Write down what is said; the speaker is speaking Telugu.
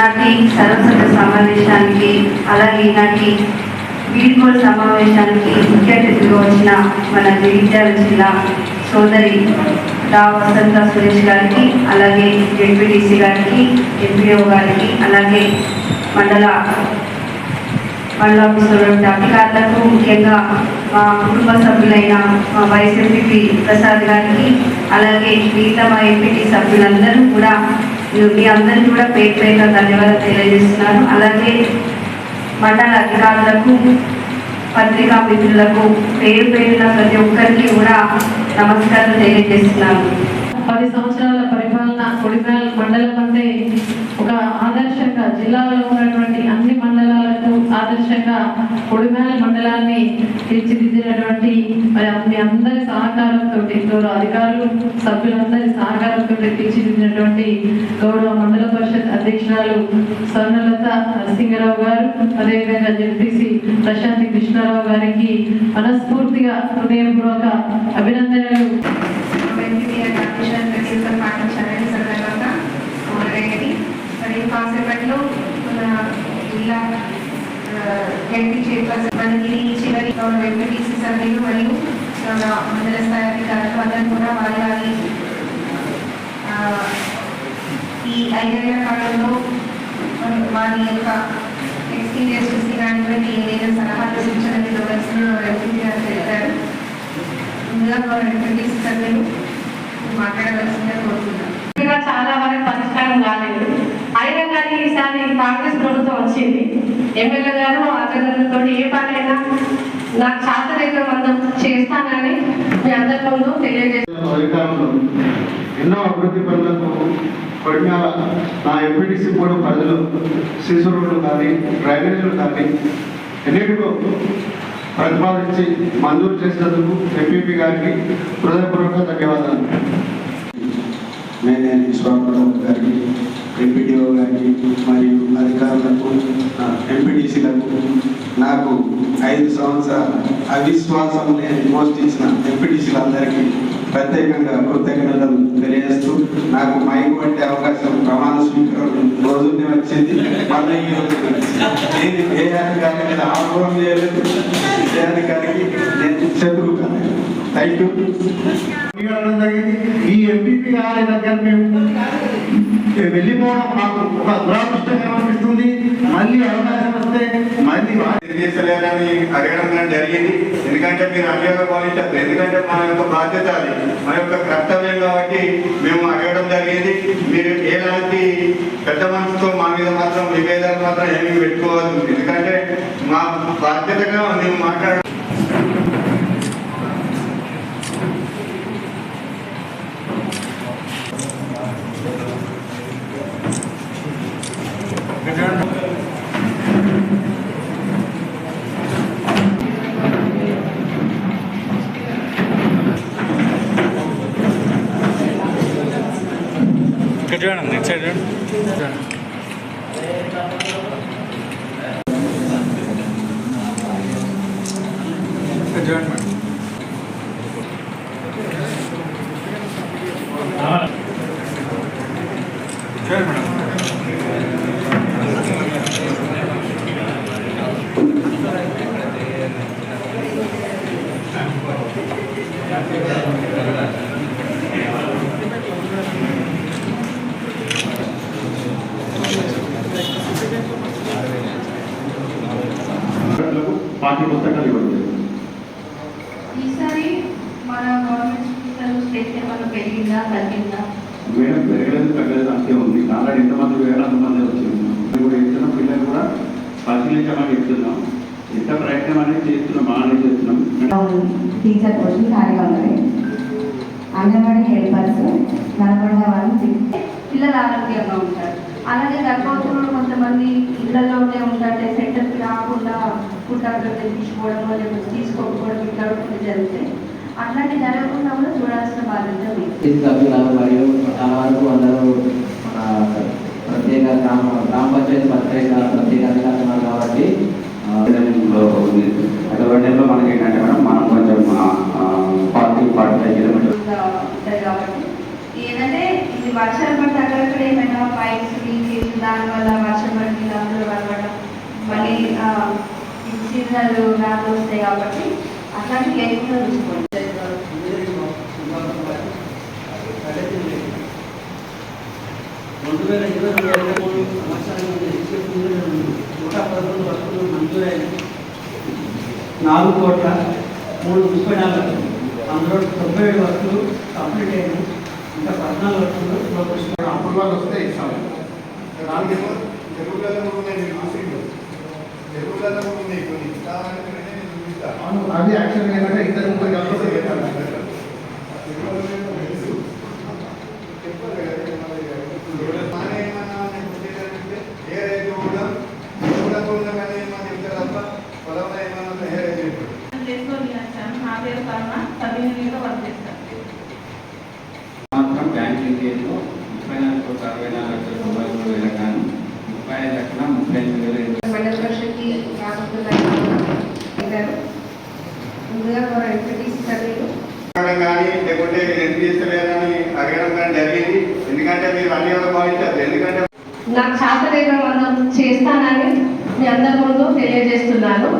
ఈనాటి సర్వసభ్య సమావేశానికి అలాగే ఈనాటి వీడ్కోలు సమావేశానికి ముఖ్య అతిథిగా వచ్చిన మన జగిత్యాల జిల్లా సోదరి డా వసంత సురేష్ గారికి, అలాగే జెడ్పీటీసీ గారికి, ఎంపీఓ గారికి, అలాగే మండల అధికారులకు, ముఖ్యంగా మా కుటుంబ సభ్యులైన మా వైస్ ఎంపీ ప్రసాద్ గారికి, అలాగే మిగతా మా ఎంపీటీ సభ్యులందరూ కూడా మీ అందరికీ కూడా పేరు పేరుగా ధన్యవాదాలు తెలియజేస్తున్నాను. అలాగే మండల అధికారులకు, పత్రికా మిత్రులకు పేరు పేరున ప్రతి ఒక్కరికి కూడా నమస్కారం తెలియజేస్తున్నాను. 10 సంవత్సరాల పరిపాలన కొడిమేల మండలం అంటే ఒక ఆదర్శంగా జిల్లాలో ఉన్నటువంటి అన్ని మండలాలకు ఆదర్శంగా కొడిమేల మండలాన్ని తీర్చిదిద్దినటువంటి మీ అందరి సహకారంతో, గౌరవ అధికారులు సభ్యులందరి సహకారంతో తీర్చిదిద్దినటువంటి గౌరవ మండల పరిషత్ అధ్యక్షురాలు స్వర్ణలత నరసింగరావు గారు, అదేవిధంగా జెడ్పీసీ ప్రశాంతి కృష్ణారావు గారికి మనస్ఫూర్తిగా హృదయపూర్వక అభినందనలు. పాటించాలని సందర్భంగా మొదలైనది. మరి కాసేపట్లో మన జిల్లా ఎంపీ చైర్పర్సన్ మనకి చివరి ఎంపీటీసీ సభ్యులు మరియు మండల స్థాయి అధికారులు అందరూ కూడా వారి ఈ 5 ఏళ్ల కాలంలో వారి యొక్క ఎక్స్పీరియన్స్ చూసి కానివ్వండి ఏదైనా సలహాలు సూచనలు ఇవ్వవలసిన ఎంపీ గారు తెలిపారు. ముందుగా ఎంపీటీసీ సభ్యులు మాట్లాడవలసిందిగా కోరుతున్నాను. చాలా వరకు పరిష్కారం కాలేదు. అయినా కానీ ఈసారి కాంగ్రెస్ ప్రభుత్వం వచ్చింది. ఎమ్మెల్యే గారు అతనితో ఏ పనైనా నాకు శాస్త్రీయ మందం చేస్తానని మీ అందరి ముందు తెలియజేస్తాను. ఎన్నో అభివృద్ధి పనులకు కొడిమేల నా ఎంపీటీసీ కూడా ప్రజలు సీసీ రోడ్లు కానీ డ్రైనేజీలు కానీ ఎన్నిటికో ప్రతిపాదించి మంజూరు చేసినందుకు ఎంపీపీ గారికి హృదయపూర్వక ధన్యవాదాలు. నేను స్వాగతం గారికి, ఎంపీడీఓ గారికి మరియు అధికారులకు, ఎంపీటీసీలకు, నాకు 5 సంవత్సరాల అవిశ్వాసం లేని పోస్ట్ ఇచ్చిన ఎంపీటీసీలందరికీ ప్రత్యేకంగా కృతజ్ఞతలు తెలియజేస్తూ, నాకు మైక్ వంటి అవకాశం ప్రమాణ స్వీకారం రోజునే వచ్చింది. మళ్ళీ ఈ రోజు నేను ఏ అధికారి మీద ఆరోపణ చేయలేదు, ఏ అధికారికి నేను శత్రువు కాదు. Thank you. ఈ ఎంపీపీ గారి దగ్గర మేము వెళ్ళిపోవడం మాకు ఒక దురాదృష్టంగా అనిపిస్తుంది. మళ్ళీ అవకాశం వస్తే మళ్ళీ తెలియజేయలేదని అడగడం జరిగింది. ఎందుకంటే మీరు అభియోగ భావించారు. ఎందుకంటే మన యొక్క బాధ్యత అది, మన యొక్క కర్తవ్యం కాబట్టి మేము అడగడం జరిగింది. మీరు ఎలాంటి పెద్ద మనసుతో మా మీద మాత్రం విభేదాలు మాత్రం ఏమీ పెట్టుకోవద్దు. ఎందుకంటే మా బాధ్యతగా మేము మాట్లాడ చూడండి నెక్స్ట్ సైడ్ చూడండి మేడం. చూడండి మేడం. పార్టీ పుస్తకాలు ఇవ్వండి. ఈసారి మన గవర్నమెంట్ హాస్పిటల్ స్టేట్ ఏమైనా పెరిగిందా తగ్గిందా? మేడం పెరగలేదు తగ్గలేదు అంతే ఉంది. నాలుగు ఎంతమంది వేల మంది వచ్చింది. ఇప్పుడు ఇచ్చిన పిల్లలు కూడా పరిశీలించమని చెప్తున్నాం. ఎంత ప్రయత్నం అనేది చేస్తున్నాం, బాగానే చేస్తున్నాం. టీచర్ పోస్ట్ ఖాళీగా ఉన్నది. అంగన్వాడీ హెల్పర్స్ నల్గొండ వాళ్ళు పిల్లలు ఆరోగ్యంగా ఉంటారు. అలాగే గర్భవతులు కొంతమంది ఇళ్లలోనే ఉంటారంటే సెంటర్కి రాకుండా ఫుడ్ అక్కడ తీసుకోవడం లేకపోతే తీసుకోకపోవడం ఇట్లా కూడా జరుగుతాయి. అట్లాంటి జరగకుండా కూడా చూడాల్సిన బాధ్యత సభ్యులు మరియు చాలా వరకు అందరూ ప్రత్యేక గ్రామ పంచాయతీ ప్రత్యేక అధికారులు కాబట్టి అటువంటిలో మనకి ఏంటంటే మేడం మనం కొంచెం 40-45 కిలోమీటర్లు ఉంటాయి. కాబట్టి ఏంటంటే ఇది వర్షాలు పడితే అక్కడక్కడ ఏమైనా పైప్స్ లీకేజ్ దానివల్ల వర్షం పడి అందులో పడడం మళ్ళీ సీజనల్ వ్యాధులు వస్తాయి కాబట్టి అట్లాంటివి లేకుండా చూసుకోండి. నాలుగు కోట్ల 334 అందులో 97 వస్తువులు కంప్లీట్ అయినాయి. ఇంకా 14 వస్తువులు అప్రూవల్ వస్తే ఇస్తాము. నాలుగేమో తెలుగులలో ఉన్నాయి, మీరు చూసిండు తెలుగులలో ఉన్నాయి కొన్ని కావాలంటే నేను చూపిస్తాను. అవును, అది యాక్చువల్గా ఏంటంటే ఇద్దరు ముగ్గురు కలిసి పెట్టాలి. ఏ రైతు కూడా ఉండగానే ఏమన్నా చెప్తారు తప్ప పొలంలో ఏమన్నా ఏ రైతు నా పేరు కర్మ సభ్యునిగా వర్క్ చేస్తాను. మాత్రం బ్యాంక్ లింకేజ్లో 34,64,90,000 గాను 35,38,000 మండల పరిషత్కి ముందుగా మన ఎంపీటీసీ సభ్యులు కానీ లేకుంటే ఎందుకు చేస్తలేదని అడగడం కానీ జరిగింది. ఎందుకంటే మీరు అన్ని భావించారు. ఎందుకంటే నాకు శాస్త్రీయ మందం చేస్తానని మీ అందరి ముందు తెలియజేస్తున్నాను.